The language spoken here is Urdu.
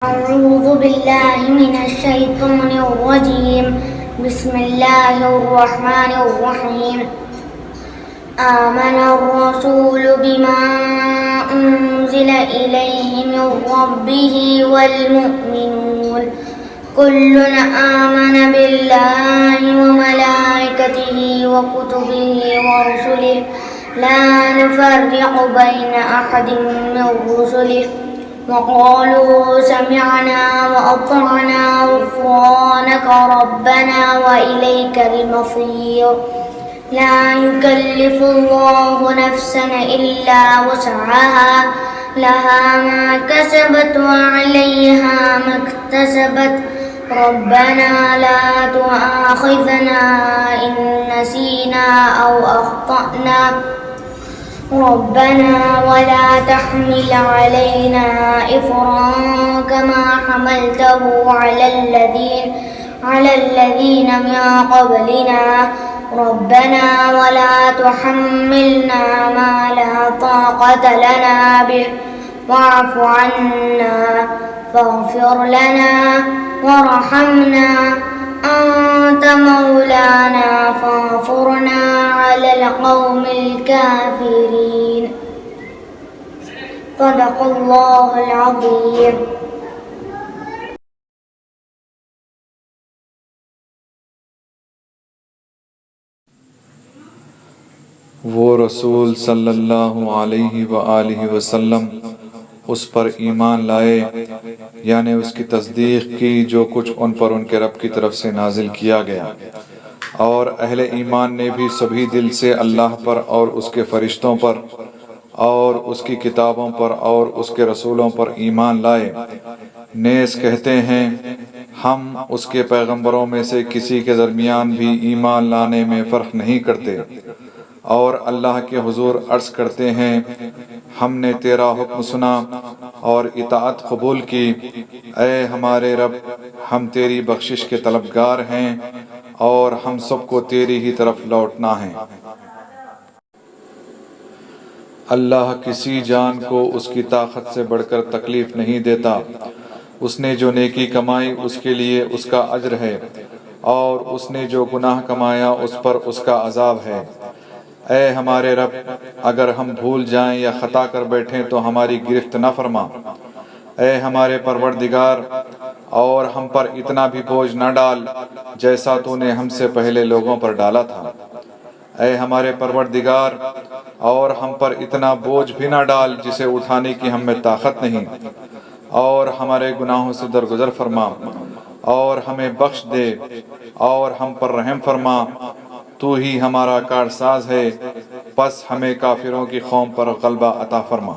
أعوذ بالله من الشيطان الرجيم بسم الله الرحمن الرحيم آمن الرسول بما أنزل إليه من ربه والمؤمنون كل آمن بالله وملائكته وكتبه ورسله لا نفرق بين أحد من رسله وقالوا سمعنا وأطعنا غفرانك ربنا وإليك المصير لا يكلف الله نفسا إلا وسعها لها ما كسبت وعليها ما اكتسبت ربنا لا تؤاخذنا إن نسينا أو أخطأنا ربنا ولا تحمل علينا إصرا كما حملته على الذين من قبلنا ربنا ولا تحملنا ما لا طاقة لنا به واعف عنا فاغفر لنا وارحمنا أنت مولانا فانصرنا على القوم الكافرين صدق الله العظيم. وہ رسول صلی اللہ علیہ وآلہ وسلم اس پر ایمان لائے، یعنی اس کی تصدیق کی جو کچھ ان پر ان کے رب کی طرف سے نازل کیا گیا، اور اہل ایمان نے بھی سبھی دل سے اللہ پر اور اس کے فرشتوں پر اور اس کی کتابوں پر اور اس کے رسولوں پر ایمان لائے، نیز کہتے ہیں ہم اس کے پیغمبروں میں سے کسی کے درمیان بھی ایمان لانے میں فرق نہیں کرتے، اور اللہ کے حضور عرض کرتے ہیں ہم نے تیرا حکم سنا اور اطاعت قبول کی، اے ہمارے رب ہم تیری بخشش کے طلبگار ہیں اور ہم سب کو تیری ہی طرف لوٹنا ہے۔ اللہ کسی جان کو اس کی طاقت سے بڑھ کر تکلیف نہیں دیتا، اس نے جو نیکی کمائی اس کے لیے اس کا اجر ہے، اور اس نے جو گناہ کمایا اس پر اس کا عذاب ہے۔ اے ہمارے رب اگر ہم بھول جائیں یا خطا کر بیٹھیں تو ہماری گرفت نہ فرما، اے ہمارے پروردگار اور ہم پر اتنا بھی بوجھ نہ ڈال جیسا تو نے ہم سے پہلے لوگوں پر ڈالا تھا، اے ہمارے پروردگار اور ہم پر اتنا بوجھ بھی نہ ڈال جسے اٹھانے کی ہم میں طاقت نہیں، اور ہمارے گناہوں سے درگزر فرما اور ہمیں بخش دے اور ہم پر رحم فرما، تو ہی ہمارا کارساز ہے، پس ہمیں کافروں کی قوم پر غلبہ عطا فرما۔